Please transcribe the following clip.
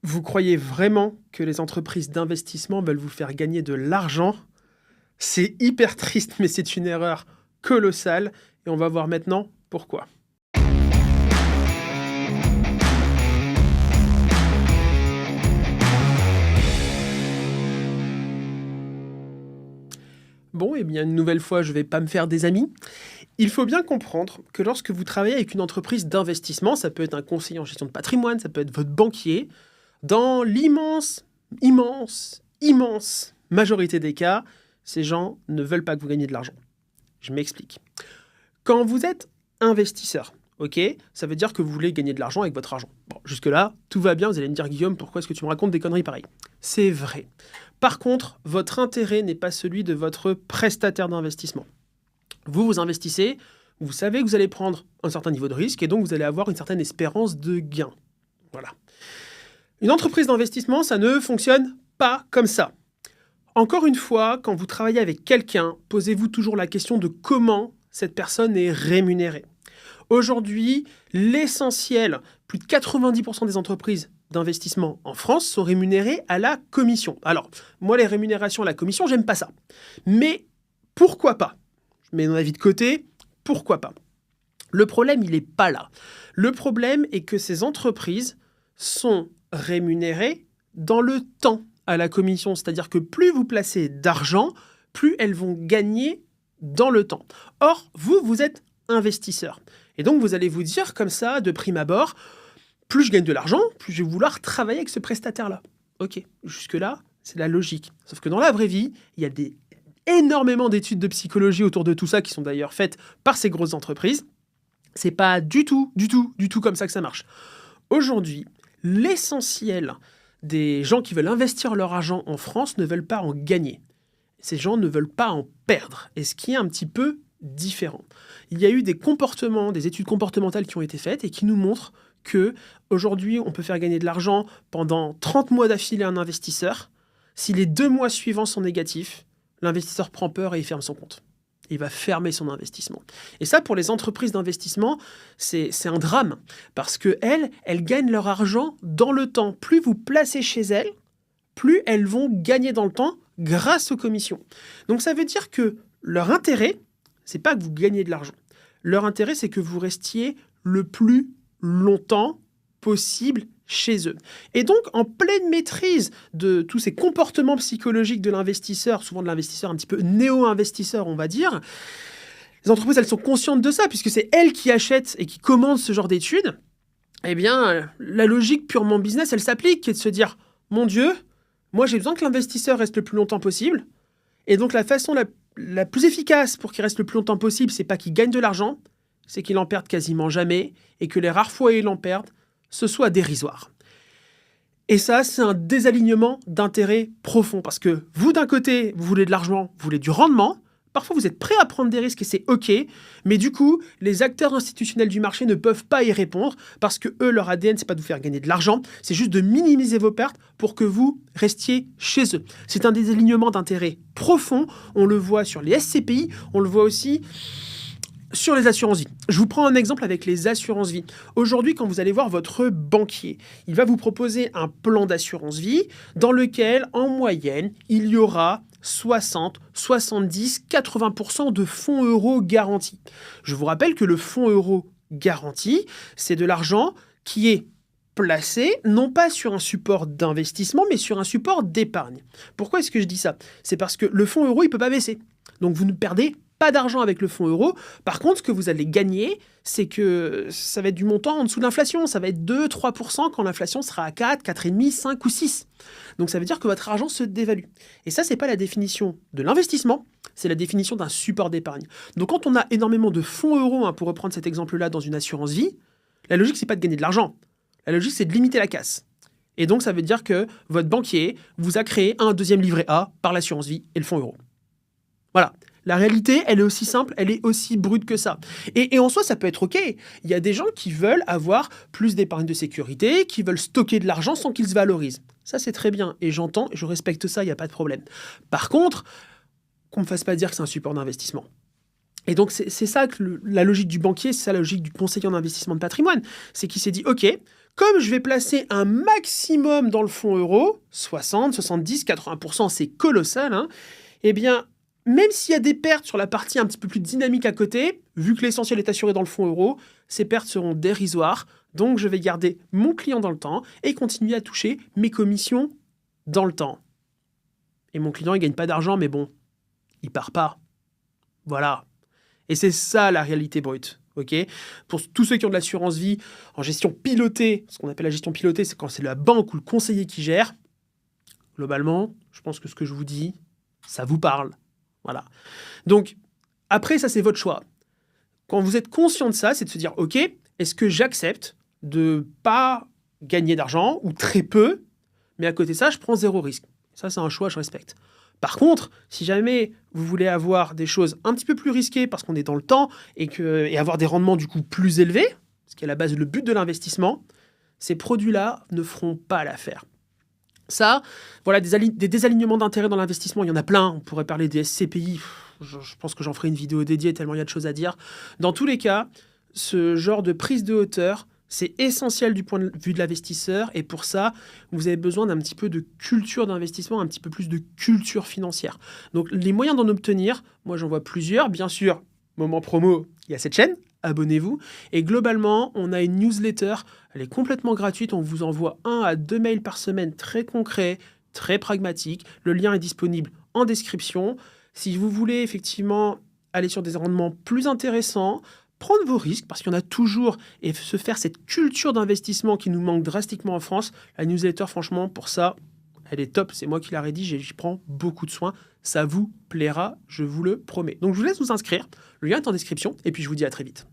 Vous croyez vraiment que les entreprises d'investissement veulent vous faire gagner de l'argent? C'est hyper triste, mais c'est une erreur colossale et on va voir maintenant pourquoi. Bon, eh bien, une nouvelle fois, je ne vais pas me faire des amis. Il faut bien comprendre que lorsque vous travaillez avec une entreprise d'investissement, ça peut être un conseiller en gestion de patrimoine, ça peut être votre banquier, dans immense majorité des cas, ces gens ne veulent pas que vous gagniez de l'argent. Je m'explique. Quand vous êtes investisseur, ok, ça veut dire que vous voulez gagner de l'argent avec votre argent. Bon, jusque-là, tout va bien, vous allez me dire, Guillaume, pourquoi est-ce que tu me racontes des conneries pareilles? C'est vrai. Par contre, votre intérêt n'est pas celui de votre prestataire d'investissement. Vous investissez, vous savez que vous allez prendre un certain niveau de risque et donc vous allez avoir une certaine espérance de gain. Voilà. Une entreprise d'investissement, ça ne fonctionne pas comme ça. Encore une fois, quand vous travaillez avec quelqu'un, posez-vous toujours la question de comment cette personne est rémunérée. Aujourd'hui, l'essentiel, plus de 90% des entreprises d'investissement en France sont rémunérées à la commission. Alors, moi, les rémunérations à la commission, j'aime pas ça. Mais pourquoi pas? Je mets mon avis de côté, pourquoi pas? Le problème, il n'est pas là. Le problème est que ces entreprises sont rémunérées dans le temps à la commission. C'est-à-dire que plus vous placez d'argent, plus elles vont gagner dans le temps. Or, vous êtes investisseur. Et donc, vous allez vous dire comme ça, de prime abord, plus je gagne de l'argent, plus je vais vouloir travailler avec ce prestataire-là. Ok, jusque-là, c'est la logique. Sauf que dans la vraie vie, il y a énormément d'études de psychologie autour de tout ça qui sont d'ailleurs faites par ces grosses entreprises. C'est pas du tout comme ça que ça marche. Aujourd'hui, l'essentiel des gens qui veulent investir leur argent en France ne veulent pas en gagner. Ces gens ne veulent pas en perdre. Et ce qui est un petit peu différent. Il y a eu des études comportementales qui ont été faites et qui nous montrent que aujourd'hui, on peut faire gagner de l'argent pendant 30 mois d'affilée à un investisseur. Si les 2 mois suivants sont négatifs, l'investisseur prend peur et il ferme son compte. Il va fermer son investissement. Et ça, pour les entreprises d'investissement, c'est un drame. Parce qu'elles gagnent leur argent dans le temps. Plus vous placez chez elles, plus elles vont gagner dans le temps grâce aux commissions. Donc ça veut dire que leur intérêt, c'est pas que vous gagnez de l'argent. Leur intérêt, c'est que vous restiez le plus longtemps possible chez eux. Et donc, en pleine maîtrise de tous ces comportements psychologiques de l'investisseur, souvent de l'investisseur un petit peu néo-investisseur, on va dire, les entreprises, elles sont conscientes de ça, puisque c'est elles qui achètent et qui commandent ce genre d'études. Eh bien, la logique purement business, elle s'applique, qui est de se dire, mon Dieu, moi j'ai besoin que l'investisseur reste le plus longtemps possible, et donc la façon la plus efficace pour qu'il reste le plus longtemps possible, c'est pas qu'il gagne de l'argent, c'est qu'il en perde quasiment jamais, et que les rares fois où il en perde, ce soit dérisoire. Et ça, c'est un désalignement d'intérêt profond, parce que vous, d'un côté, vous voulez de l'argent, vous voulez du rendement, parfois vous êtes prêt à prendre des risques et c'est OK, mais du coup, les acteurs institutionnels du marché ne peuvent pas y répondre, parce que eux, leur ADN, c'est pas de vous faire gagner de l'argent, c'est juste de minimiser vos pertes pour que vous restiez chez eux. C'est un désalignement d'intérêt profond, on le voit sur les SCPI, on le voit aussi sur les assurances-vie. Je vous prends un exemple avec les assurances-vie. Aujourd'hui, quand vous allez voir votre banquier, il va vous proposer un plan d'assurance-vie dans lequel, en moyenne, il y aura 60, 70, 80% de fonds euros garantis. Je vous rappelle que le fonds euro garanti, c'est de l'argent qui est placé, non pas sur un support d'investissement, mais sur un support d'épargne. Pourquoi est-ce que je dis ça? C'est parce que le fonds euro, il ne peut pas baisser. Donc vous ne perdez pas d'argent avec le fonds euro. Par contre, ce que vous allez gagner, c'est que ça va être du montant en dessous de l'inflation. Ça va être 2-3% quand l'inflation sera à 4, 4,5, 5 ou 6. Donc ça veut dire que votre argent se dévalue. Et ça, c'est pas la définition de l'investissement, c'est la définition d'un support d'épargne. Donc quand on a énormément de fonds euros, pour reprendre cet exemple-là dans une assurance vie, la logique, c'est pas de gagner de l'argent. La logique, c'est de limiter la casse. Et donc ça veut dire que votre banquier vous a créé un deuxième livret A par l'assurance vie et le fonds euro. Voilà. La réalité, elle est aussi simple, elle est aussi brute que ça. Et en soi, ça peut être OK. Il y a des gens qui veulent avoir plus d'épargne de sécurité, qui veulent stocker de l'argent sans qu'ils se valorisent. Ça, c'est très bien. Et j'entends, je respecte ça, il n'y a pas de problème. Par contre, qu'on ne me fasse pas dire que c'est un support d'investissement. Et donc, c'est ça que la logique du banquier, c'est ça la logique du conseiller en investissement de patrimoine. C'est qu'il s'est dit, OK, Comme je vais placer un maximum dans le fonds euro, 60, 70, 80%, c'est colossal, hein, eh bien, même s'il y a des pertes sur la partie un petit peu plus dynamique à côté, vu que l'essentiel est assuré dans le fonds euro, ces pertes seront dérisoires. Donc, je vais garder mon client dans le temps et continuer à toucher mes commissions dans le temps. Et mon client, il ne gagne pas d'argent, mais bon, il part pas. Voilà. Et c'est ça la réalité brute. Okay, pour tous ceux qui ont de l'assurance vie en gestion pilotée, ce qu'on appelle la gestion pilotée, c'est quand c'est la banque ou le conseiller qui gère. Globalement, je pense que ce que je vous dis, ça vous parle. Voilà. Donc, après, ça, c'est votre choix. Quand vous êtes conscient de ça, c'est de se dire, OK, est-ce que j'accepte de pas gagner d'argent ou très peu, mais à côté de ça, je prends zéro risque. Ça, c'est un choix, je respecte. Par contre, si jamais vous voulez avoir des choses un petit peu plus risquées parce qu'on est dans le temps et avoir des rendements du coup plus élevés, ce qui est à la base le but de l'investissement, ces produits-là ne feront pas l'affaire. Ça, voilà, des désalignements d'intérêts dans l'investissement, il y en a plein. On pourrait parler des SCPI, je pense que j'en ferai une vidéo dédiée tellement il y a de choses à dire. Dans tous les cas, ce genre de prise de hauteur, c'est essentiel du point de vue de l'investisseur et pour ça, vous avez besoin d'un petit peu de culture d'investissement, un petit peu plus de culture financière. Donc les moyens d'en obtenir, moi j'en vois plusieurs. Bien sûr, moment promo, il y a cette chaîne, abonnez-vous. Et globalement, on a une newsletter, elle est complètement gratuite, on vous envoie 1 à 2 mails par semaine très concrets, très pragmatiques. Le lien est disponible en description. Si vous voulez effectivement aller sur des rendements plus intéressants, prendre vos risques, parce qu'il y en a toujours, et se faire cette culture d'investissement qui nous manque drastiquement en France. La newsletter, franchement, pour ça, elle est top. C'est moi qui la rédige et j'y prends beaucoup de soin. Ça vous plaira, je vous le promets. Donc, je vous laisse vous inscrire. Le lien est en description et puis je vous dis à très vite.